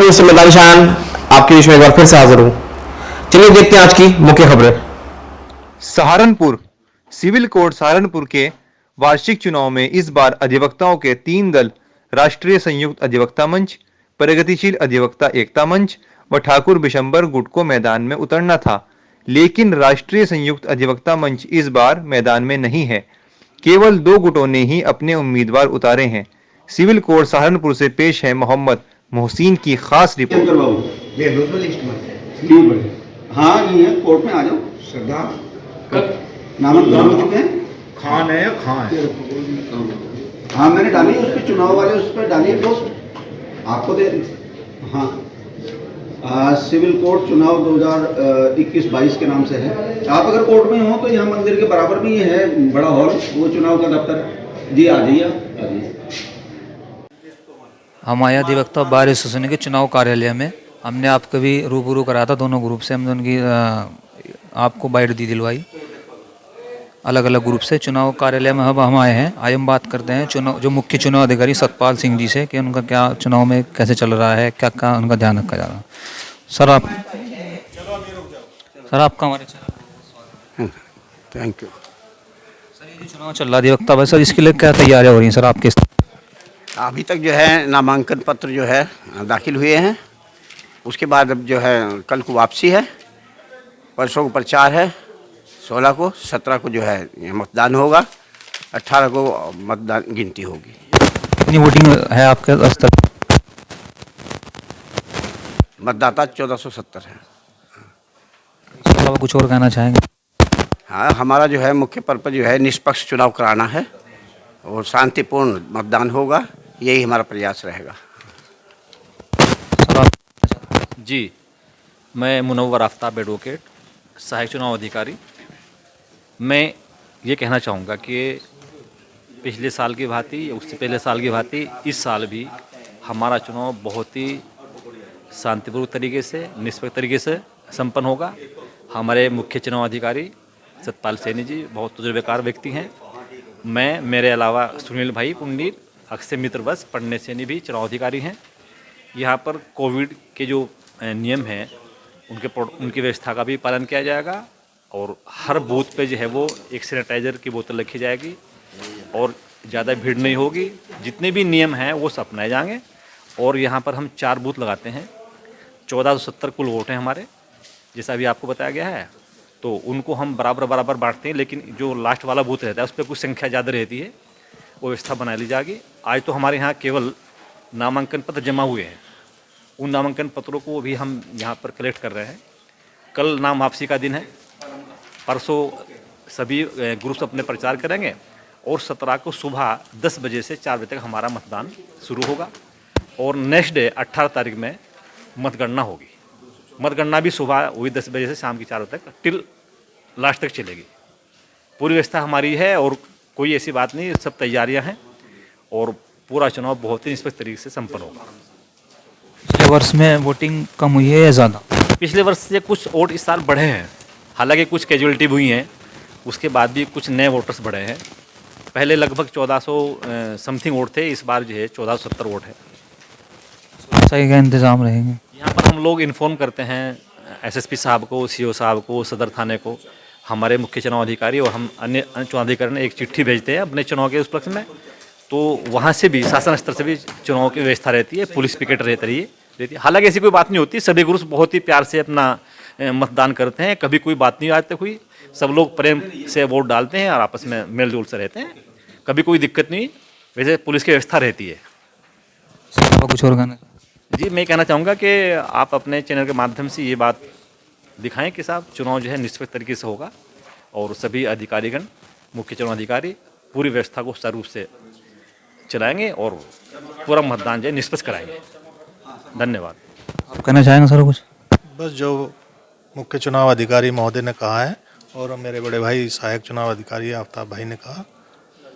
Journalist मैदान शान आपके बीच में एक बार फिर से हाजिर हूं। चलिए देखते हैं आज की मुख्य खबरें। सहारनपुर सिविल कोर्ट सहारनपुर के वार्षिक चुनाव में इस बार अधिवक्ताओं के 3 दल राष्ट्रीय संयुक्त अधिवक्ता मंच, प्रगतिशील अधिवक्ता एकता मंच व ठाकुर बिशंबर गुट को मैदान में उतरना था, लेकिन राष्ट्रीय संयुक्त अधिवक्ता मंच इस बार मैदान में नहीं है। केवल 2 गुटों ने ही अपने उम्मीदवार उतारे हैं। सिविल कोर्ट सहारनपुर से पेश है मोहम्मद मोहसिन की खास रिपोर्ट। हाँ ये है, कोर्ट में आ जाओ। श्रद्धा नामांकन हो चुके हैं। खान है खान है। हाँ मैंने डाली उस पर, चुनाव वाले उस पर डालिए पोस्ट आपको दे। हाँ सिविल कोर्ट चुनाव 2021-22 के नाम से है। आप अगर कोर्ट में हो तो यहाँ मंदिर के बराबर में ही है बड़ा हॉल, वो चुनाव का दफ्तर। जी आ जाइए आप, आ जाइए। हमारे अधिवक्ता बार एसोसिएशन के चुनाव कार्यालय में हमने आपको भी रूबरू कराया था। दोनों ग्रुप से हमने उनकी आपको बाइट दी दिलवाई, अलग अलग ग्रुप से। चुनाव कार्यालय में अब हम आए हैं। आज हम बात करते हैं चुनाव जो मुख्य चुनाव अधिकारी सतपाल सिंह जी से कि उनका क्या चुनाव में कैसे चल रहा है, क्या क्या उनका ध्यान रखा जा रहा है। सर आपका हमारे थैंक यू। सर ये जो चुनाव चल रहा है अधिवक्ता भाई, सर इसके लिए क्या तैयारियाँ हो रही हैं सर आपके? अभी तक जो है नामांकन पत्र जो है दाखिल हुए हैं। उसके बाद अब जो है कल को वापसी है, परसों को प्रचार है, 16 को 17 को जो है मतदान होगा, 18 को मतदान गिनती होगी। कितनी वोटिंग है आपके स्तर? मतदाता 1470 है। इसके अलावा कुछ और कहना चाहेंगे? हाँ हमारा जो है मुख्य पर्पज जो है निष्पक्ष चुनाव कराना है और शांतिपूर्ण मतदान होगा, यही हमारा प्रयास रहेगा। जी, मैं मुनव्वर आफ्ताब एडवोकेट, सहायक चुनाव अधिकारी। मैं ये कहना चाहूँगा कि पिछले साल की भांति या उससे पहले साल की भांति इस साल भी हमारा चुनाव बहुत ही शांतिपूर्ण तरीके से, निष्पक्ष तरीके से संपन्न होगा। हमारे मुख्य चुनाव अधिकारी सतपाल सैनी जी बहुत तजुर्बेकार व्यक्ति हैं। मैं, मेरे अलावा सुनील भाई पुंडीर, अक्षय मित्र बस, पंडित सैनी भी चुनाव अधिकारी हैं। यहाँ पर कोविड के जो नियम हैं उनकी व्यवस्था का भी पालन किया जाएगा और हर बूथ पे जो है वो एक सैनिटाइज़र की बोतल रखी जाएगी और ज़्यादा भीड़ नहीं होगी। जितने भी नियम हैं वो सब अपनाए जाएंगे। और यहाँ पर हम 4 बूथ लगाते हैं। 1470 कुल वोट हैं हमारे, जैसा अभी आपको बताया गया है। तो उनको हम बराबर बांटते हैं, लेकिन जो लास्ट वाला बूथ रहता है उस पर कुछ संख्या ज़्यादा रहती है, वो व्यवस्था बना ली जाएगी। आज तो हमारे यहाँ केवल नामांकन पत्र जमा हुए हैं, उन नामांकन पत्रों को भी हम यहाँ पर कलेक्ट कर रहे हैं। कल नाम वापसी का दिन है, परसों सभी ग्रुप्स अपने प्रचार करेंगे और 17 को सुबह 10 बजे से 4 बजे तक हमारा मतदान शुरू होगा और नेक्स्ट डे 18 तारीख में मतगणना होगी। मतगणना भी सुबह वही 10 बजे से शाम की 4 बजे तक टिल लास्ट तक चलेगी। पूरी व्यवस्था हमारी है और कोई ऐसी बात नहीं, सब तैयारियां हैं और पूरा चुनाव बहुत ही निष्पक्ष तरीके से संपन्न होगा। पिछले वर्ष में वोटिंग कम हुई है या ज़्यादा? पिछले वर्ष से कुछ वोट इस साल बढ़े हैं, हालांकि कुछ कैजुअलिटी हुई हैं, उसके बाद भी कुछ नए वोटर्स बढ़े हैं। पहले लगभग 1400 समथिंग वोट थे, इस बार जो है 1470 वोट है। सही का इंतज़ाम रहेंगे। यहाँ पर हम लोग इन्फॉर्म करते हैं एसएसपी साहब को, सीओ साहब को, सदर थाने को, हमारे मुख्य चुनाव अधिकारी और हम अन्य चुनाव अधिकारी ने एक चिट्ठी भेजते हैं अपने चुनाव के उपलक्ष्य में। तो वहाँ से भी शासन स्तर से भी चुनाव की व्यवस्था रहती है, पुलिस पिकेट रहती है। हालांकि ऐसी कोई बात नहीं होती, सभी ग्रुप बहुत ही प्यार से अपना मतदान करते हैं, कभी कोई बात नहीं आज तक हुई। सब लोग प्रेम से वोट डालते हैं और आपस में मेल जोल से रहते हैं, कभी कोई दिक्कत नहीं। वैसे पुलिस की व्यवस्था रहती है। कुछ और कहना? जी, मैं कहना चाहूँगा कि आप अपने चैनल के माध्यम से ये बात दिखाएं कि साहब चुनाव जो है निष्पक्ष तरीके से होगा और सभी अधिकारीगण, मुख्य चुनाव अधिकारी पूरी व्यवस्था को सुचारू रूप से चलाएंगे और पूरा मतदान जो है निष्पक्ष कराएंगे। धन्यवाद। आप कहना चाहेंगे सर कुछ? बस जो मुख्य चुनाव अधिकारी महोदय ने कहा है और मेरे बड़े भाई सहायक चुनाव अधिकारी आफ्ताब भाई ने कहा,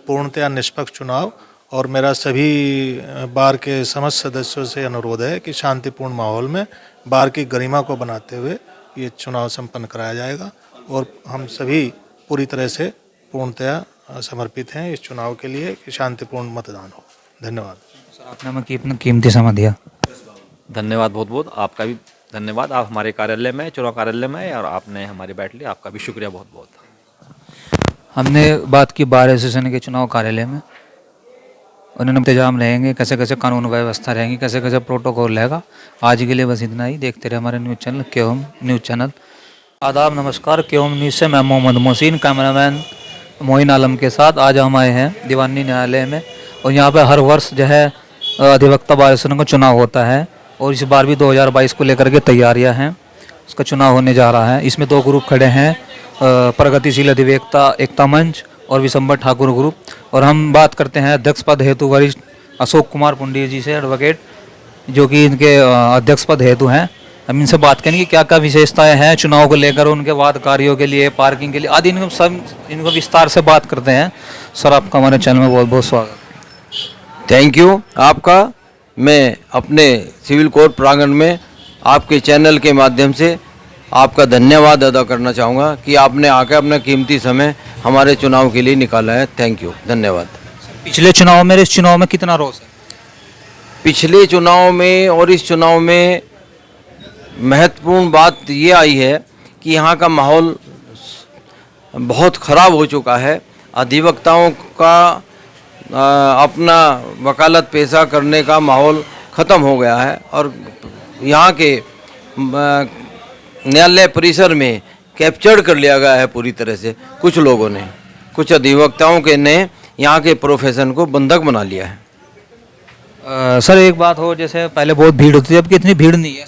पूर्णतया निष्पक्ष चुनाव। और मेरा सभी बार के समस्त सदस्यों से अनुरोध है कि शांतिपूर्ण माहौल में बार की गरिमा को बनाते हुए ये चुनाव संपन्न कराया जाएगा और हम सभी पूरी तरह से पूर्णतया समर्पित हैं इस चुनाव के लिए कि शांतिपूर्ण मतदान हो। धन्यवाद। सर आपने हमें अपना कीमती समय दिया। धन्यवाद बहुत बहुत, आपका भी धन्यवाद। आप हमारे कार्यालय में, चुनाव कार्यालय में आए और आपने हमारी बैठ ली, आपका भी शुक्रिया बहुत बहुत। हमने बात की बार एसोसिएशन के चुनाव कार्यालय में, उन्होंने इंतजाम रहेंगे, कैसे कैसे कानून व्यवस्था रहेंगी, कैसे कैसे प्रोटोकॉल रहेगा। आज के लिए बस इतना ही। देखते रहे हमारे न्यूज़ चैनल केओम न्यूज़ चैनल। आदाब, नमस्कार। केओम न्यूज़ से मैं मोहम्मद मोहसिन, कैमरामैन मोइन आलम के साथ आज हम आए हैं दीवानी न्यायालय में। और यहाँ पे हर वर्ष जो है अधिवक्ता बार एसोसिएशन का चुनाव होता है और इस बार भी 2022 को लेकर के तैयारियाँ हैं। उसका चुनाव होने जा रहा है। इसमें 2 ग्रुप खड़े हैं, प्रगतिशील अधिवक्ता एकता मंच और विशंबर ठाकुर ग्रुप। और हम बात करते हैं अध्यक्ष पद हेतु वरिष्ठ अशोक कुमार पुंडी जी से, एडवोकेट, जो कि इनके अध्यक्ष पद हेतु हैं। हम इनसे बात करेंगे क्या क्या विशेषताएं हैं चुनाव को लेकर, उनके वाद कार्यों के लिए, पार्किंग के लिए आदि, इनको विस्तार से बात करते हैं। सर, आपका हमारे चैनल में बहुत बहुत स्वागत। थैंक यू आपका। मैं अपने सिविल कोर्ट प्रांगण में आपके चैनल के माध्यम से आपका धन्यवाद अदा करना चाहूँगा कि आपने आकर अपना कीमती समय हमारे चुनाव के लिए निकाला है। थैंक यू, धन्यवाद। पिछले चुनाव में, इस चुनाव में कितना रोष है? पिछले चुनाव में और इस चुनाव में महत्वपूर्ण बात ये आई है कि यहाँ का माहौल बहुत ख़राब हो चुका है। अधिवक्ताओं का अपना वकालत पेशा करने का माहौल ख़त्म हो गया है और यहाँ के न्यायालय परिसर में कैप्चर कर लिया गया है पूरी तरह से। कुछ लोगों ने, कुछ अधिवक्ताओं के ने यहाँ के प्रोफेशन को बंधक बना लिया है। सर, एक बात हो, जैसे पहले बहुत भीड़ होती थी, अब कितनी भीड़ नहीं है?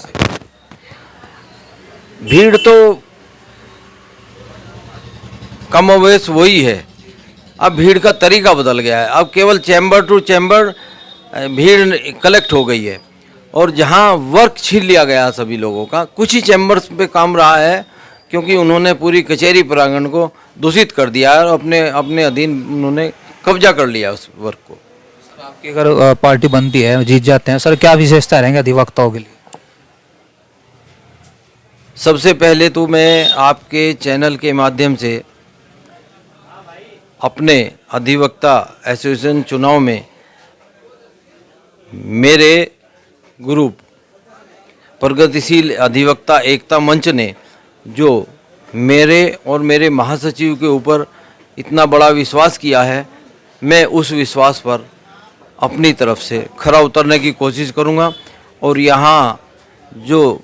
भीड़ तो कमोवेश वही है। अब भीड़ का तरीका बदल गया है। अब केवल चैम्बर टू चैम्बर भीड़ कलेक्ट हो गई है और जहां वर्क छीन लिया गया सभी लोगों का। कुछ ही चैम्बर्स पे काम रहा है क्योंकि उन्होंने पूरी कचहरी प्रांगण को दूषित कर दिया है और अपने अधीन उन्होंने कब्जा कर लिया उस वर्क को। आपकी अगर पार्टी बनती है, जीत जाते हैं, सर क्या विशेषता रहेंगे अधिवक्ताओं के लिए? सबसे पहले तो मैं आपके चैनल के माध्यम से अपने अधिवक्ता एसोसिएशन चुनाव में मेरे ग्रुप प्रगतिशील अधिवक्ता एकता मंच ने जो मेरे और मेरे महासचिव के ऊपर इतना बड़ा विश्वास किया है, मैं उस विश्वास पर अपनी तरफ से खरा उतरने की कोशिश करूंगा। और यहाँ जो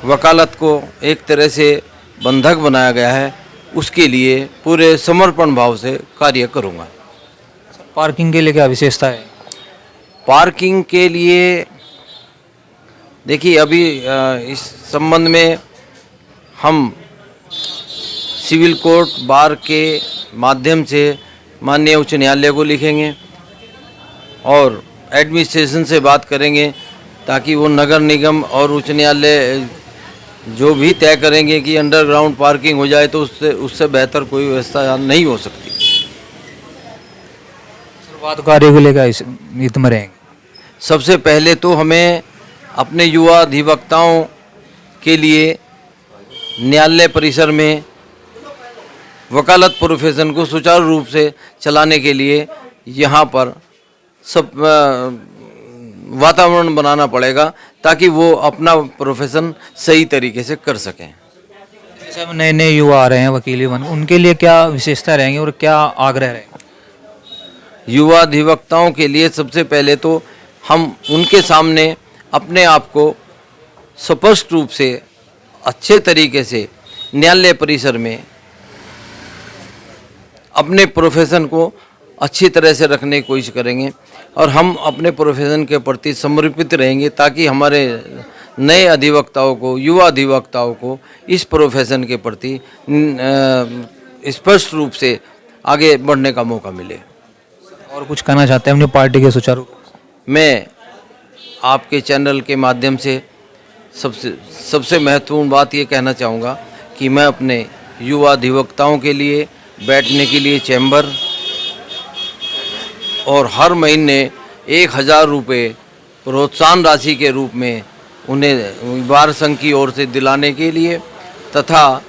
वकालत को एक तरह से बंधक बनाया गया है, उसके लिए पूरे समर्पण भाव से कार्य करूंगा। पार्किंग के लिए क्या विशेषता है? पार्किंग के लिए देखिए, अभी इस संबंध में हम सिविल कोर्ट बार के माध्यम से माननीय उच्च न्यायालय को लिखेंगे और एडमिनिस्ट्रेशन से बात करेंगे ताकि वो नगर निगम और उच्च न्यायालय जो भी तय करेंगे कि अंडरग्राउंड पार्किंग हो जाए तो उससे बेहतर कोई व्यवस्था नहीं हो सकती। वाद कार्य को लेकर हित में रहेंगे। सबसे पहले तो हमें अपने युवा अधिवक्ताओं के लिए न्यायालय परिसर में वकालत प्रोफेशन को सुचारू रूप से चलाने के लिए यहाँ पर सब वातावरण बनाना पड़ेगा ताकि वो अपना प्रोफेशन सही तरीके से कर सकें। जैसे अब नए नए युवा आ रहे हैं वकील बन, उनके लिए क्या विशेषता रहेंगी और क्या आग्रह रहेगा? युवा अधिवक्ताओं के लिए सबसे पहले तो हम उनके सामने अपने आप को स्पष्ट रूप से अच्छे तरीके से न्यायालय परिसर में अपने प्रोफेशन को अच्छी तरह से रखने की कोशिश करेंगे और हम अपने प्रोफेशन के प्रति समर्पित रहेंगे ताकि हमारे नए अधिवक्ताओं को, युवा अधिवक्ताओं को इस प्रोफेशन के प्रति स्पष्ट रूप से आगे बढ़ने का मौका मिले। और कुछ कहना चाहते हैं अपनी पार्टी के सुचारू? मैं आपके चैनल के माध्यम से सबसे महत्वपूर्ण बात ये कहना चाहूँगा कि मैं अपने युवा अधिवक्ताओं के लिए बैठने के लिए चैम्बर और हर महीने 1000 रुपये प्रोत्साहन राशि के रूप में उन्हें बार संघ की ओर से दिलाने के लिए तथा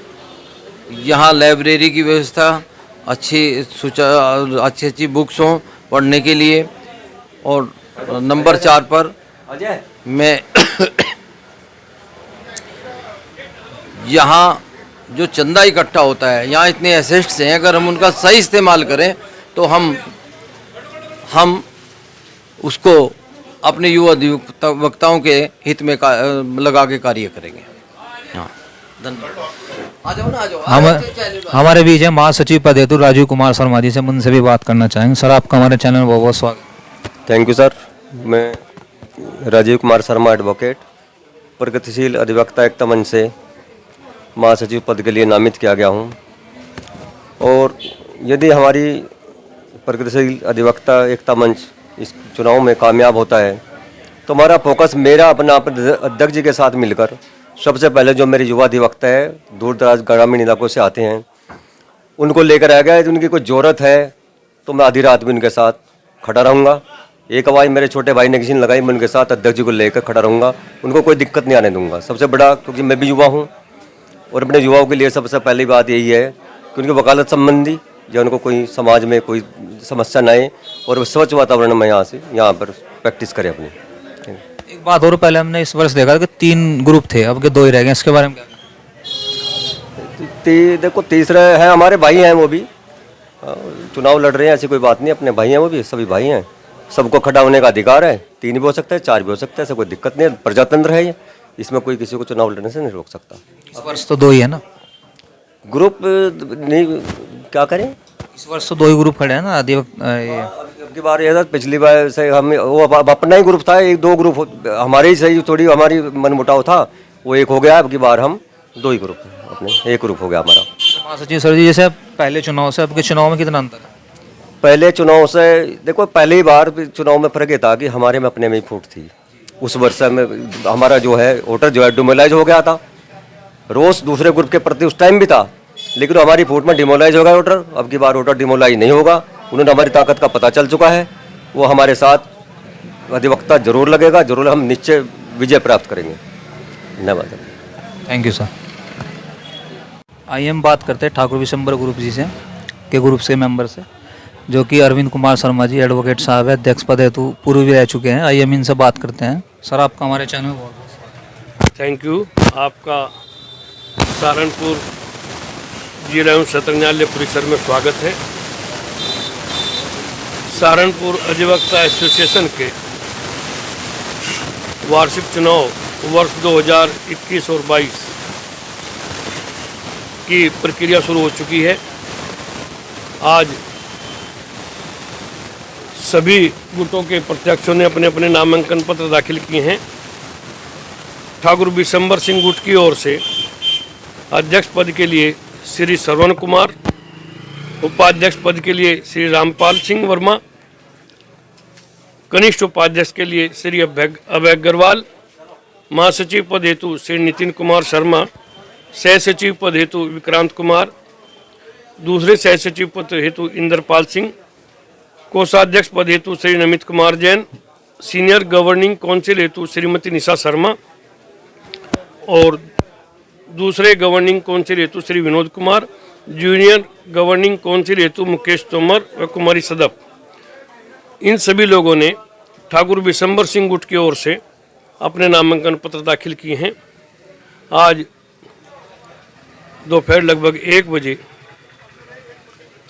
यहाँ लाइब्रेरी की व्यवस्था अच्छी बुक्स हों पढ़ने के लिए और नंबर 4 पर मैं यहाँ जो चंदा इकट्ठा होता है, यहाँ इतने एसेट्स हैं, अगर हम उनका सही इस्तेमाल करें तो हम उसको अपने युवा अधिवक्ताओं के हित में लगा के कार्य करेंगे। हाँ, धन्यवाद। आ जाओ ना, आ जाओ। हमारे बीच है महासचिव पद हेतु राजीव कुमार शर्मा जी से, हम उनसे भी बात करना चाहेंगे। सर, आपका हमारे चैनल में बहुत बहुत स्वागत। Thank you sir. मैं राजीव कुमार शर्मा एडवोकेट, प्रगतिशील अधिवक्ता एकता मंच से महासचिव पद के लिए नामित किया गया हूं। और यदि हमारी प्रगतिशील अधिवक्ता एकता मंच इस चुनाव में कामयाब होता है तो हमारा फोकस मेरा अपना अध्यक्ष जी के साथ मिलकर, सबसे पहले जो मेरे युवा अधिवक्ता है दूर दराज ग्रामीण इलाकों से आते हैं, उनको लेकर आ गया। उनकी कोई ज़रूरत है तो मैं आधी रात भी उनके साथ खड़ा रहूँगा। एक आवाज़ मेरे छोटे भाई ने किसी ने लगाई, मैं उनके साथ अध्यक्ष जी को लेकर खड़ा रहूँगा। उनको कोई दिक्कत नहीं आने दूंगा। सबसे बड़ा, क्योंकि मैं भी युवा हूँ और अपने युवाओं के लिए सबसे पहली बात यही है कि उनकी वकालत संबंधी या उनको कोई समाज में कोई समस्या न आए और स्वच्छ वातावरण में यहाँ पर प्रैक्टिस करें अपनी। एक बात और, पहले हमने इस वर्ष देखा कि 3 ग्रुप थे, अब के 2 ही रह गए, इसके बारे में क्या? देखो, तीसरा है, हमारे भाई हैं, वो भी चुनाव लड़ रहे हैं, ऐसी कोई बात नहीं, अपने भाई हैं, वो भी सभी भाई हैं। सबको खड़ा होने का अधिकार है, 3 भी हो सकता है, 4 भी हो सकता है, ऐसा कोई दिक्कत नहीं है। प्रजातंत्र है ये, इसमें कोई किसी को चुनाव लड़ने से नहीं रोक सकता। इस वर्ष तो 2 ही है ना ग्रुप? नहीं, क्या करें, इस वर्ष तो 2 ही ग्रुप खड़े हैं ना अब की बार ये था, पिछली बार से हम वो अपना ही ग्रुप था, 1-2 ग्रुप हमारे ही सही, थोड़ी हमारी मनमुटाव था, वो एक हो गया। अब की बार हम 2 ही ग्रुप, अपने 1 ग्रुप हो गया हमारा। महासचिव सर जी, जैसे पहले चुनाव से अब के चुनाव में कितना अंतर है? पहले चुनाव से देखो, पहली बार चुनाव में फर्क ये था कि हमारे में अपने में ही फूट थी। उस वर्ष में हमारा जो है वोटर जो है डिमोलाइज हो गया था। रोष दूसरे ग्रुप के प्रति उस टाइम भी था, लेकिन हमारी फूट में डिमोलाइज हो गया वोटर। अब की बार वोटर डिमोलाइज नहीं होगा। उन्होंने हमारी ताकत का पता चल चुका है। वो हमारे साथ अधिवक्ता जरूर लगेगा, जरूर हम निश्चय विजय प्राप्त करेंगे। धन्यवाद। Thank you sir. आइए हम बात करते हैं ठाकुर विशंबर ग्रुप जी से, के ग्रुप से मेंबर से, जो कि अरविंद कुमार शर्मा जी एडवोकेट साहब है, अध्यक्ष पद हेतु पूर्व भी रह चुके हैं। आइए हम इनसे बात करते हैं। सर, आपका हमारे चैनल में बहुत बहुत स्वागत। Thank you. आपका सहारनपुर जिला एवं सत्र न्यायालय परिसर में स्वागत है। सहारनपुर अधिवक्ता एसोसिएशन के वार्षिक चुनाव वर्ष 2021 और 22 की प्रक्रिया शुरू हो चुकी है। आज सभी गुटों के प्रत्याशियों ने अपने अपने नामांकन पत्र दाखिल किए हैं। ठाकुर विशंबर सिंह गुट की ओर से अध्यक्ष पद के लिए श्री श्रवण कुमार, उपाध्यक्ष पद के लिए श्री रामपाल सिंह वर्मा, कनिष्ठ उपाध्यक्ष के लिए श्री अभय अग्रवाल, महासचिव पद हेतु श्री नितिन कुमार शर्मा, सह सचिव पद हेतु विक्रांत कुमार, दूसरे सह सचिव पद हेतु इंद्रपाल सिंह, कोषाध्यक्ष पद हेतु Shri Namit Kumar Jain, senior governing council हेतु श्रीमती निशा शर्मा और दूसरे गवर्निंग काउंसिल हेतु Shri Vinod Kumar, junior governing council हेतु मुकेश तोमर व कुमारी सदफ। इन सभी लोगों ने ठाकुर विशंबर सिंह गुट की ओर से अपने नामांकन पत्र दाखिल किए हैं। आज दोपहर लगभग 1 बजे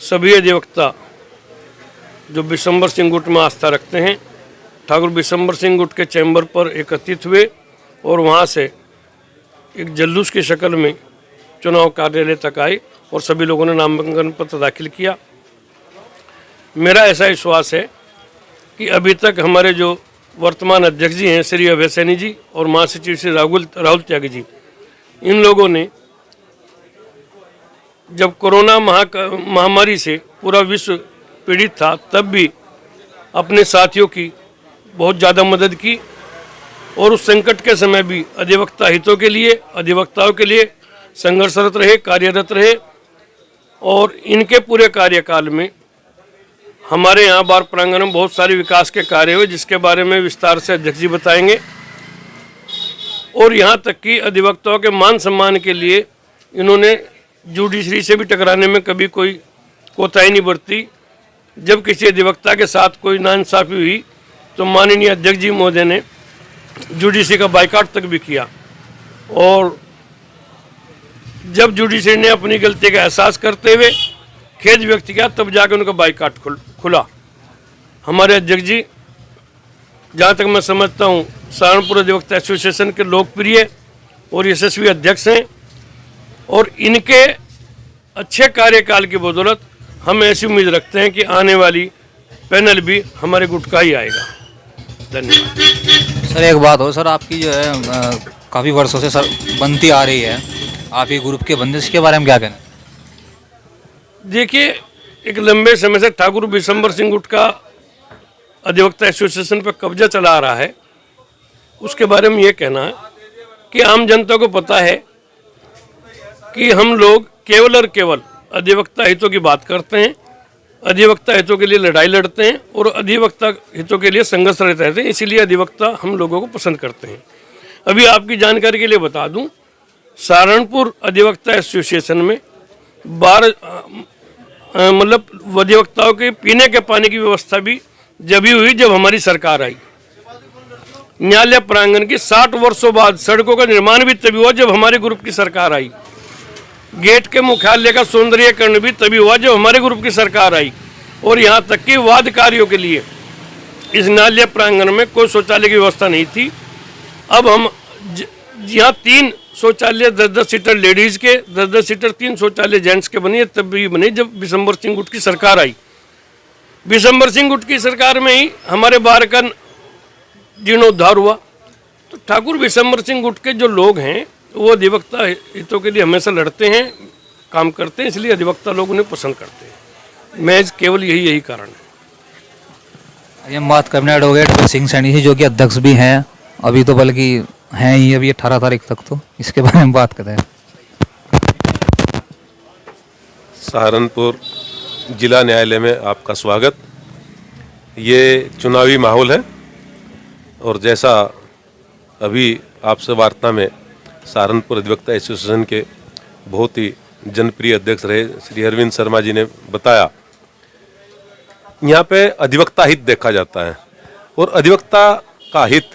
सभी अधिवक्ता जो विशंबर सिंह गुट में आस्था रखते हैं, ठाकुर विशंबर सिंह गुट के चैम्बर पर एकत्रित हुए और वहाँ से एक जुलूस की शक्ल में चुनाव कार्यालय तक आए और सभी लोगों ने नामांकन पत्र दाखिल किया। मेरा ऐसा विश्वास है कि अभी तक हमारे जो वर्तमान अध्यक्ष जी हैं श्री अभय सैनी जी और महासचिव श्री राहुल त्यागी जी, इन लोगों ने जब कोरोना महामारी से पूरा विश्व पीड़ित था तब भी अपने साथियों की बहुत ज़्यादा मदद की और उस संकट के समय भी अधिवक्ता हितों के लिए, अधिवक्ताओं के लिए संघर्षरत रहे, कार्यरत रहे। और इनके पूरे कार्यकाल में हमारे यहाँ बार प्रांगण में बहुत सारे विकास के कार्य हुए, जिसके बारे में विस्तार से अध्यक्ष जी बताएंगे। और यहाँ तक कि अधिवक्ताओं के मान सम्मान के लिए इन्होंने जुडिशरी से भी टकराने में कभी कोई कोताही नहीं बरती। जब किसी अधिवक्ता के साथ कोई नाइंसाफ़ी हुई तो माननीय अध्यक्ष जी महोदय ने जुडिशरी का बाइकाट तक भी किया। और जब जुडिशरी ने अपनी गलती का एहसास करते हुए खेद व्यक्त किया, तब जाकर उनका बाइकाट खुला। हमारे अध्यक्ष जी, जहाँ तक मैं समझता हूँ, सहारनपुर अधिवक्ता एसोसिएशन के लोकप्रिय और यशस्वी अध्यक्ष हैं, और इनके अच्छे कार्यकाल की बदौलत हम ऐसी उम्मीद रखते हैं कि आने वाली पैनल भी हमारे गुट का ही आएगा। धन्यवाद। सर एक बात हो सर, आपकी जो है काफ़ी वर्षों से सर बनती आ रही है, आप ही ग्रुप के बंदे, इसके बारे में क्या कहना? देखिए, एक लंबे समय से ठाकुर विशंबर सिंह गुट का अधिवक्ता एसोसिएशन पर कब्जा चला आ रहा है। उसके बारे में ये कहना है कि आम जनता को पता है कि हम लोग केवल और केवल अधिवक्ता हितों की बात करते हैं, अधिवक्ता हितों के लिए लड़ाई लड़ते हैं और अधिवक्ता हितों के लिए संघर्ष रहते हैं। इसीलिए अधिवक्ता हम लोगों को पसंद करते हैं। अभी आपकी जानकारी के लिए बता दूं, सहारनपुर अधिवक्ता एसोसिएशन में 12 मतलब अधिवक्ताओं के पीने के पानी की व्यवस्था भी जब ही हुई जब हमारी सरकार आई। न्यायालय प्रांगण की 60 वर्षों बाद सड़कों का निर्माण भी तभी हुआ जब हमारे ग्रुप की सरकार आई। गेट के मुख्यालय का सौंदर्यीकरण भी तभी हुआ जब हमारे ग्रुप की सरकार आई। और यहाँ तक कि वाद कार्यों के लिए इस न्यायालय प्रांगण में कोई शौचालय की व्यवस्था नहीं थी। अब हम यहाँ 3 शौचालय 10-10 सीटर लेडीज के, 10-10 सीटर 3 शौचालय जेंट्स के बने, तब भी बने जब विशंबर सिंह गुट की सरकार आई। विशंबर सिंह गुट की सरकार में ही हमारे बार का जीर्णोद्धार हुआ। तो ठाकुर विशंबर सिंह गुट के जो लोग हैं वो अधिवक्ता हितों के लिए हमेशा लड़ते हैं, काम करते हैं, इसलिए अधिवक्ता लोग उन्हें पसंद करते हैं। मैं केवल यही कारण है। ये बात करने एडवोकेट सिंह सैनी जी, जो कि अध्यक्ष भी हैं, अभी तो बल्कि हैं ही अभी 18 तारीख तक, तो इसके बारे में बात करते हैं। सहारनपुर जिला न्यायालय में आपका स्वागत। ये चुनावी माहौल है और जैसा अभी आपसे वार्ता में सहारनपुर अधिवक्ता एसोसिएशन के बहुत ही जनप्रिय अध्यक्ष रहे श्री अरविंद शर्मा जी ने बताया, यहाँ पे अधिवक्ता हित देखा जाता है। और अधिवक्ता का हित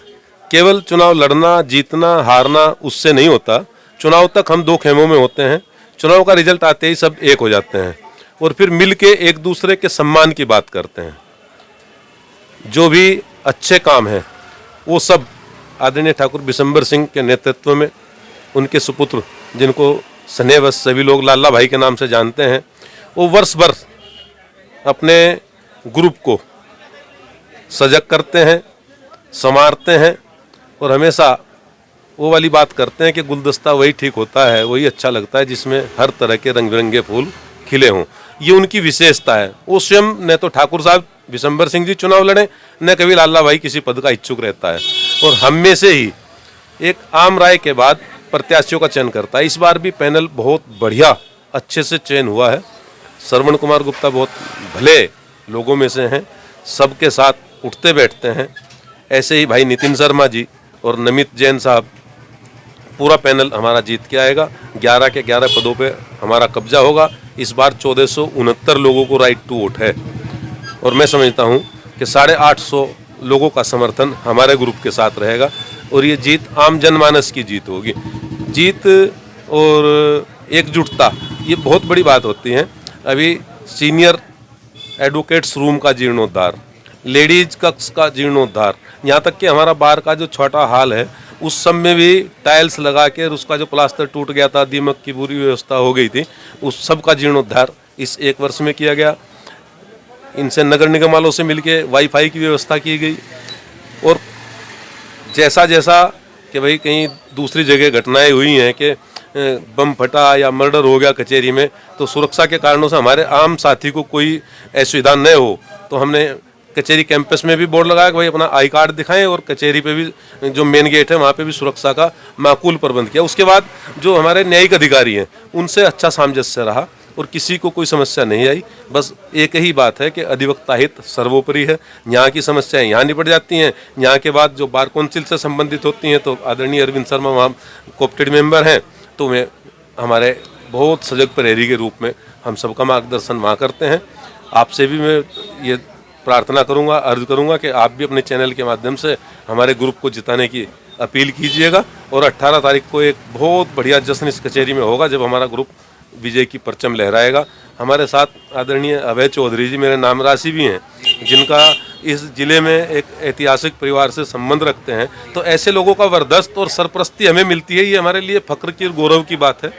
केवल चुनाव लड़ना, जीतना, हारना उससे नहीं होता। चुनाव तक हम 2 खेमों में होते हैं, चुनाव का रिजल्ट आते ही सब एक हो जाते हैं और फिर मिल के एक दूसरे के सम्मान की बात करते हैं। जो भी अच्छे काम हैं वो सब आदरणीय ठाकुर विशंबर सिंह के नेतृत्व में, उनके सुपुत्र जिनको स्नेहवश सभी लोग लाला भाई के नाम से जानते हैं, वो वर्ष भर अपने ग्रुप को सजग करते हैं, संवारते हैं और हमेशा वो वाली बात करते हैं कि गुलदस्ता वही ठीक होता है, वही अच्छा लगता है जिसमें हर तरह के रंग बिरंगे फूल खिले हों। ये उनकी विशेषता है। वो स्वयं न तो ठाकुर साहब विशंबर सिंह जी चुनाव लड़े, न कभी लाला भाई किसी पद का इच्छुक रहता है और हम में से ही एक आम राय के बाद प्रत्याशियों का चयन करता है। इस बार भी पैनल बहुत बढ़िया अच्छे से चयन हुआ है। श्रवण कुमार गुप्ता बहुत भले लोगों में से हैं, सबके साथ उठते बैठते हैं। ऐसे ही भाई नितिन शर्मा जी और नमित जैन साहब, पूरा पैनल हमारा जीत के आएगा। 11 के 11 पदों पे हमारा कब्जा होगा। इस बार 1469 लोगों को राइट टू वोट है और मैं समझता हूँ कि 850 लोगों का समर्थन हमारे ग्रुप के साथ रहेगा और ये जीत आम जनमानस की जीत होगी। जीत और एकजुटता ये बहुत बड़ी बात होती है। अभी सीनियर एडवोकेट्स रूम का जीर्णोद्धार, लेडीज कक्ष का जीर्णोद्धार, यहाँ तक कि हमारा बार का जो छोटा हॉल है उस सब में भी टाइल्स लगा के उसका जो प्लास्टर टूट गया था, दीमक की बुरी व्यवस्था हो गई थी, उस सब का जीर्णोद्धार इस 1 वर्ष में किया गया। इनसे नगर निगम वालों से मिलके वाईफाई की व्यवस्था की गई और जैसा जैसा कि भाई कहीं दूसरी जगह घटनाएं हुई हैं कि बम फटा या मर्डर हो गया कचहरी में, तो सुरक्षा के कारणों से हमारे आम साथी को कोई असुविधा न हो, तो हमने कचहरी कैंपस में भी बोर्ड लगाया कि भाई अपना आई कार्ड दिखाएं और कचहरी पे भी जो मेन गेट है वहाँ पे भी सुरक्षा का माकूल प्रबंध किया। उसके बाद जो हमारे न्यायिक अधिकारी हैं उनसे अच्छा सामंजस्य रहा और किसी को कोई समस्या नहीं आई। बस एक ही बात है कि अधिवक्ता हित सर्वोपरि है। यहाँ की समस्याएं यहाँ निपट जाती हैं। यहाँ के बाद जो बार काउंसिल से संबंधित होती हैं तो आदरणीय अरविंद शर्मा वहाँ कोऑप्टेड मेंबर हैं, तो वे हमारे बहुत सजग प्रहरी के रूप में हम सबका मार्गदर्शन वहाँ करते हैं। आपसे भी मैं ये प्रार्थना करूंगा, अर्ज करूंगा कि आप भी अपने चैनल के माध्यम से हमारे ग्रुप को जिताने की अपील कीजिएगा। और 18 तारीख को एक बहुत बढ़िया जश्न इस कचहरी में होगा जब हमारा ग्रुप विजय की परचम लहराएगा। हमारे साथ आदरणीय अभय चौधरी जी मेरे नाम राशि भी हैं, जिनका इस जिले में एक ऐतिहासिक परिवार से संबंध रखते हैं। तो ऐसे लोगों का वरदस्त और सरपरस्ती हमें मिलती है, ये हमारे लिए फक्र की और गौरव की बात है।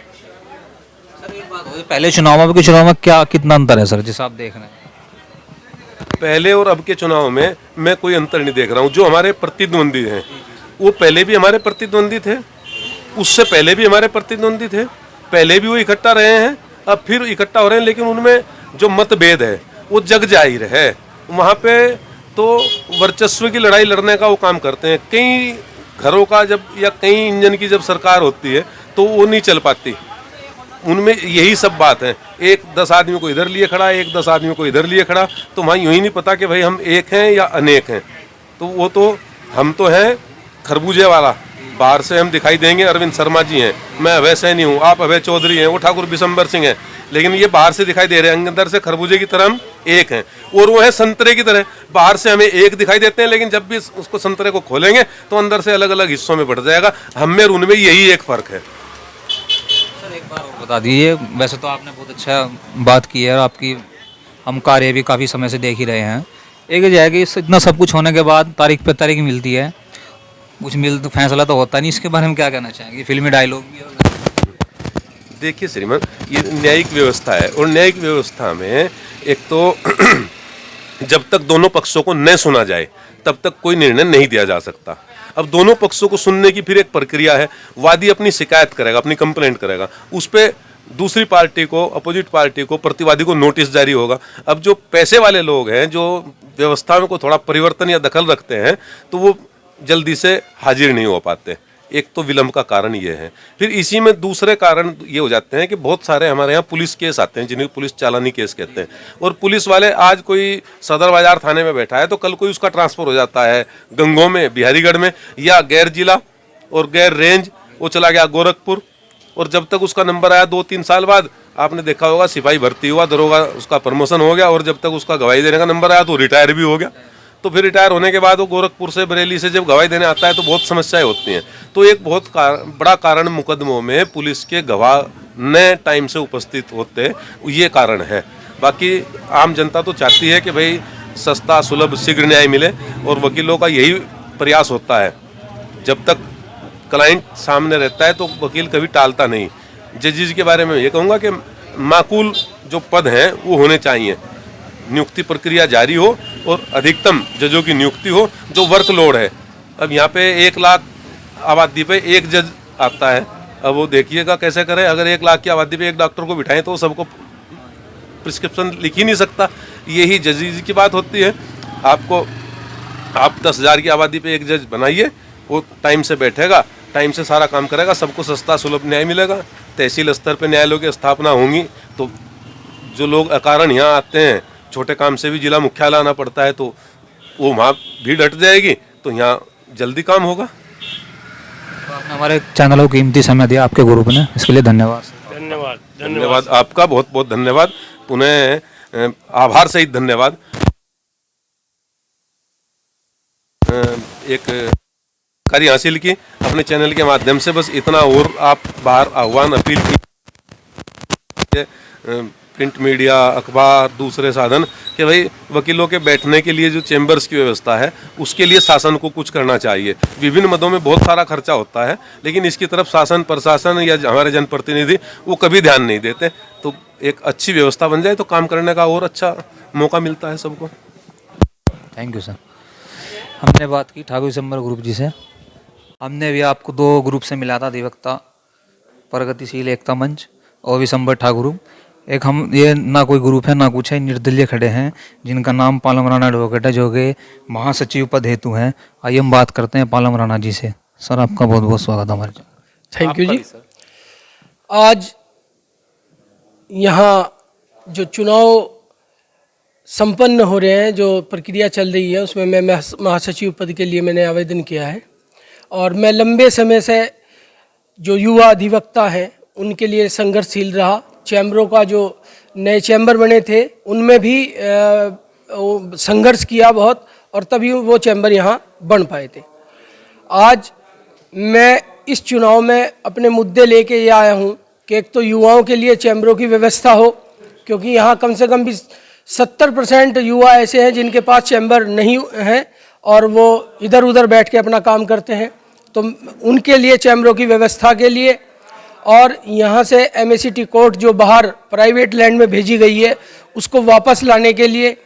पहले चुनाव में, अब के चुनाव में क्या कितना अंतर है सर, जिसे आप देख रहे हैं? पहले और अब के चुनाव में मैं कोई अंतर नहीं देख रहा हूँ। जो हमारे प्रतिद्वंदी हैं वो पहले भी हमारे प्रतिद्वंदी थे, उससे पहले भी हमारे प्रतिद्वंदी थे, पहले भी वो इकट्ठा रहे हैं, अब फिर इकट्ठा हो रहे हैं। लेकिन उनमें जो मतभेद है वो जग जाहिर है। वहाँ पे तो वर्चस्व की लड़ाई लड़ने का वो काम करते हैं। कई घरों का जब या कई इंजन की जब सरकार होती है तो वो नहीं चल पाती। उनमें यही सब बात है, एक 10 आदमी को इधर लिए खड़ा, एक 10 आदमी को इधर लिए खड़ा, तो वहाँ यूँ ही नहीं पता कि भाई हम एक हैं या अनेक हैं। तो वो तो हम तो हैं खरबूजे वाला, बाहर से हम दिखाई देंगे अरविंद शर्मा जी हैं, मैं अभय सैनी हूँ, आप अभय चौधरी हैं, वो ठाकुर बिशंबर सिंह हैं, लेकिन ये बाहर से दिखाई दे रहे हैं, अंदर से खरबूजे की तरह हम एक हैं। और वो है संतरे की तरह, बाहर से हमें एक दिखाई देते हैं, लेकिन जब भी उसको संतरे को खोलेंगे तो अंदर से अलग अलग हिस्सों में बढ़ जाएगा। हम में और उनमें यही एक फ़र्क है। बता दीजिए, वैसे तो आपने बहुत अच्छा बात की है और आपकी हम कार्य भी काफ़ी समय से देख ही रहे हैं। एक जो है कि इतना सब कुछ होने के बाद तारीख पे तारीख मिलती है, कुछ तो फैसला तो होता नहीं, इसके बारे में क्या कहना चाहेंगे? फिल्मी डायलॉग भी है। देखिए श्रीमान, ये न्यायिक व्यवस्था है और न्यायिक व्यवस्था में एक तो जब तक दोनों पक्षों को न सुना जाए तब तक कोई निर्णय नहीं दिया जा सकता। अब दोनों पक्षों को सुनने की फिर एक प्रक्रिया है। वादी अपनी शिकायत करेगा, अपनी कंप्लेंट करेगा, उस पर दूसरी पार्टी को, अपोजिट पार्टी को, प्रतिवादी को नोटिस जारी होगा। अब जो पैसे वाले लोग हैं, जो व्यवस्था में को थोड़ा परिवर्तन या दखल रखते हैं, तो वो जल्दी से हाजिर नहीं हो पाते। एक तो विलंब का कारण ये है। फिर इसी में दूसरे कारण ये हो जाते हैं कि बहुत सारे हमारे यहाँ पुलिस केस आते हैं, जिन्हें पुलिस चालानी केस कहते हैं। और पुलिस वाले, आज कोई सदर बाजार थाने में बैठा है तो कल कोई उसका ट्रांसफर हो जाता है गंगों में, बिहारीगढ़ में, या गैर जिला और गैर रेंज वो चला गया गोरखपुर। और जब तक उसका नंबर आया 2-3 साल बाद, आपने देखा होगा सिपाही भर्ती हुआ, दरोगा उसका प्रमोशन हो गया, और जब तक उसका गवाही देने का नंबर आया तो रिटायर भी हो गया। तो फिर रिटायर होने के बाद वो गोरखपुर से, बरेली से जब गवाही देने आता है तो बहुत समस्याएं होती हैं। तो एक बहुत बड़ा कारण मुकदमों में पुलिस के गवाह न टाइम से उपस्थित होते, ये कारण है। बाकी आम जनता तो चाहती है कि भाई सस्ता, सुलभ, शीघ्र न्याय मिले, और वकीलों का यही प्रयास होता है। जब तक क्लाइंट सामने रहता है तो वकील कभी टालता नहीं। जजेस के बारे में ये कहूँगा कि माकूल जो पद हैं वो होने चाहिए, नियुक्ति प्रक्रिया जारी हो और अधिकतम जजों की नियुक्ति हो। जो वर्कलोड है, अब यहाँ पे 1 लाख आबादी पे 1 जज आता है, अब वो देखिएगा कैसे करें। अगर 1 लाख की आबादी पे 1 डॉक्टर को बिठाएं तो सबको प्रिस्क्रिप्शन लिख ही नहीं सकता। यही जजेस की बात होती है। आप 10,000 की आबादी पे 1 जज बनाइए, वो टाइम से बैठेगा, टाइम से सारा काम करेगा, सबको सस्ता सुलभ न्याय मिलेगा। तहसील स्तर पे न्यायालयों की स्थापना होंगी तो जो लोग अकारण यहाँ आते हैं, छोटे काम से भी जिला मुख्यालय आना पड़ता है, तो वो वहाँ भीड़ हट जाएगी, तो यहाँ जल्दी काम होगा। तो आपने हमारे चैनलों को कीमती समय दिया आपके ग्रुप ने, इसके लिए धन्यवाद। धन्यवाद आपका, बहुत बहुत धन्यवाद, पुनः आभार सहित धन्यवाद। एक कार्य हासिल की अपने चैनल के माध्यम से, बस इतना और आप बाहर आह्वान, अपील की प्रिंट मीडिया, अखबार, दूसरे साधन, कि भाई वकीलों के बैठने के लिए जो चैम्बर्स की व्यवस्था है उसके लिए शासन को कुछ करना चाहिए। विभिन्न मदों में बहुत सारा खर्चा होता है, लेकिन इसकी तरफ शासन, प्रशासन या हमारे जनप्रतिनिधि वो कभी ध्यान नहीं देते। तो एक अच्छी व्यवस्था बन जाए तो काम करने का और अच्छा मौका मिलता है सबको। Thank you sir. हमने बात की ठाकुर बिशंबर ग्रुप जी से। हमने भी आपको 2 ग्रुप से मिला था, अधिवक्ता प्रगतिशील एकता मंच और बिशंबर ठाकुर। एक हम, ये ना कोई ग्रुप है ना कुछ है, निर्दलीय खड़े हैं, जिनका नाम पालम राणा एडवोकेट है, जो कि महासचिव पद हेतु हैं। आइए हम बात करते हैं पालम राणा जी से। सर आपका बहुत बहुत स्वागत है हमारे। थैंक यू जी। आज यहाँ जो चुनाव संपन्न हो रहे हैं, जो प्रक्रिया चल रही है, उसमें मैं महासचिव पद के लिए मैंने आवेदन किया है। और मैं लंबे समय से जो युवा अधिवक्ता हैं उनके लिए संघर्षशील रहा। चैम्बरों का जो नए चैम्बर बने थे उनमें भी संघर्ष किया बहुत, और तभी वो चैम्बर यहाँ बन पाए थे। आज मैं इस चुनाव में अपने मुद्दे लेके ये आया हूँ कि एक तो युवाओं के लिए चैम्बरों की व्यवस्था हो, क्योंकि यहाँ कम से कम भी 70% युवा ऐसे हैं जिनके पास चैम्बर नहीं है और वो इधर उधर बैठ के अपना काम करते हैं। तो उनके लिए चैम्बरों की व्यवस्था के लिए, और यहाँ से MACT कोर्ट जो बाहर प्राइवेट लैंड में भेजी गई है उसको वापस लाने के लिए,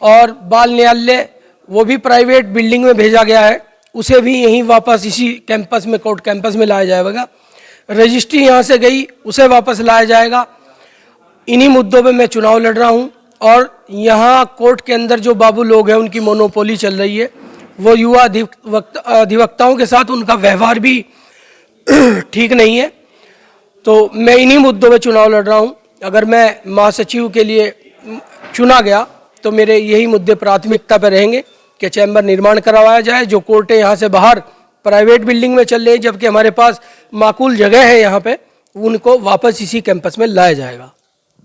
और बाल न्यायालय वो भी प्राइवेट बिल्डिंग में भेजा गया है, उसे भी यहीं वापस इसी कैंपस में, कोर्ट कैंपस में लाया जाएगा। रजिस्ट्री यहाँ से गई, उसे वापस लाया जाएगा। इन्हीं मुद्दों पे मैं चुनाव लड़ रहा हूँ। और यहाँ कोर्ट के अंदर जो बाबू लोग हैं उनकी मोनोपोली चल रही है, वो युवा अधिवक्ताओं के साथ उनका व्यवहार भी ठीक नहीं है। तो मैं इन्हीं मुद्दों पे चुनाव लड़ रहा हूँ। अगर मैं महासचिव के लिए चुना गया तो मेरे यही मुद्दे प्राथमिकता पर रहेंगे कि चैम्बर निर्माण करवाया जाए। जो कोर्टें यहाँ से बाहर प्राइवेट बिल्डिंग में चल रही है जबकि हमारे पास माकूल जगह है यहाँ पे, उनको वापस इसी कैंपस में लाया जाएगा।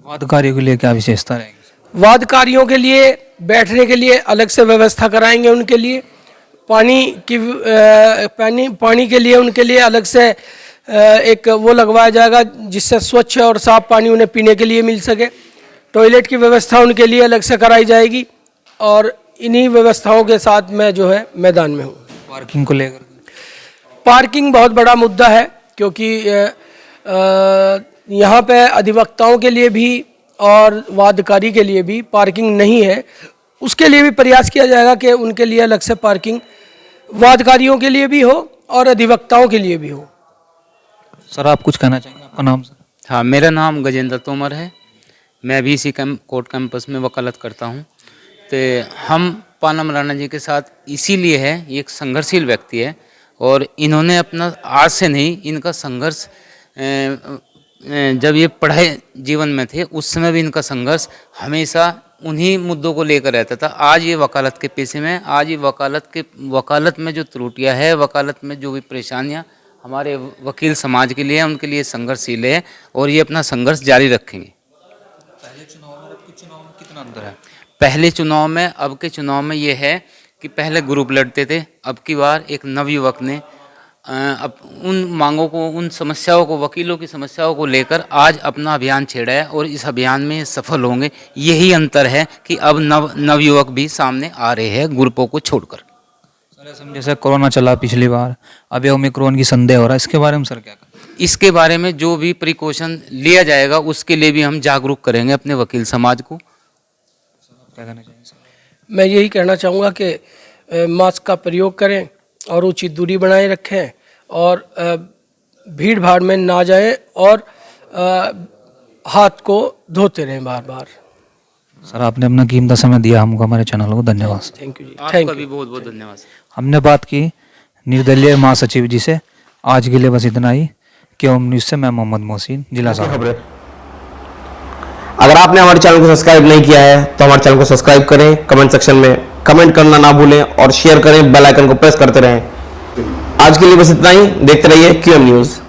वादकारियों के लिए क्या विशेषता रहेगी? वादकारियों के लिए बैठने के लिए अलग से व्यवस्था कराएंगे, उनके लिए पानी के लिए उनके लिए अलग से एक वो लगवाया जाएगा जिससे स्वच्छ और साफ पानी उन्हें पीने के लिए मिल सके। टॉयलेट की व्यवस्था उनके लिए अलग से कराई जाएगी, और इन्हीं व्यवस्थाओं के साथ मैं जो है मैदान में हूँ। पार्किंग को लेकर? पार्किंग बहुत बड़ा मुद्दा है, क्योंकि यहाँ पे अधिवक्ताओं के लिए भी और वादकारी के लिए भी पार्किंग नहीं है। उसके लिए भी प्रयास किया जाएगा कि उनके लिए अलग से पार्किंग वादकारियों के लिए भी हो और अधिवक्ताओं के लिए भी हो। सर आप कुछ कहना चाहेंगे? आपका नाम सर? हाँ, मेरा नाम गजेंद्र तोमर है। मैं भी इसी कोर्ट कैंपस में वकालत करता हूँ। तो हम पानम राणा जी के साथ इसीलिए है, ये एक संघर्षशील व्यक्ति है और इन्होंने अपना आज से नहीं, इनका संघर्ष जब ये पढ़ाई जीवन में थे उस समय भी इनका संघर्ष हमेशा उन्हीं मुद्दों को लेकर रहता था। आज ये वकालत के पेशे में, आज ये वकालत में जो त्रुटियां है, वकालत में जो भी परेशानियां हमारे वकील समाज के लिए हैं, उनके लिए संघर्षशील है और ये अपना संघर्ष जारी रखेंगे। पहले चुनाव में अब के चुनाव में कितना अंतर है? पहले चुनाव में अब के चुनाव में ये है कि पहले ग्रुप लड़ते थे, अब की बार एक नवयुवक ने अब उन मांगों को, उन समस्याओं को, वकीलों की समस्याओं को लेकर आज अपना अभियान छेड़ा है और इस अभियान में सफल होंगे। यही अंतर है कि अब नवयुवक भी सामने आ रहे हैं ग्रुपों को छोड़कर। सर जैसे कोरोना चला पिछली बार, अब ओमिक्रॉन की संदेह हो रहा है, इसके बारे में सर क्या करें? इसके बारे में जो भी प्रिकॉशन लिया जाएगा उसके लिए भी हम जागरूक करेंगे अपने वकील समाज को। क्या कहना चाहिए सर? मैं यही कहना चाहूँगा कि मास्क का प्रयोग करें और उचित दूरी बनाए रखें और भीड़ भाड़ में ना जाएं और हाथ को धोते रहें बार बार। सर आपने अपना कीमती समय दिया हमको, हमारे चैनल को, धन्यवाद। थैंक यू जी। आपका भी बहुत बहुत धन्यवाद। हमने बात की निर्दलीय महासचिव जी से। आज के लिए बस इतना ही। क्यों न्यूज़ से मैं मोहम्मद मोहसिन, जिला साहब। अगर आपने हमारे चैनल को सब्सक्राइब नहीं किया है तो हमारे चैनल को सब्सक्राइब करें, कमेंट सेक्शन में कमेंट करना ना भूलें और शेयर करें, बेल आइकन को प्रेस करते रहें। आज के लिए बस इतना ही। देखते रहिए QM न्यूज़।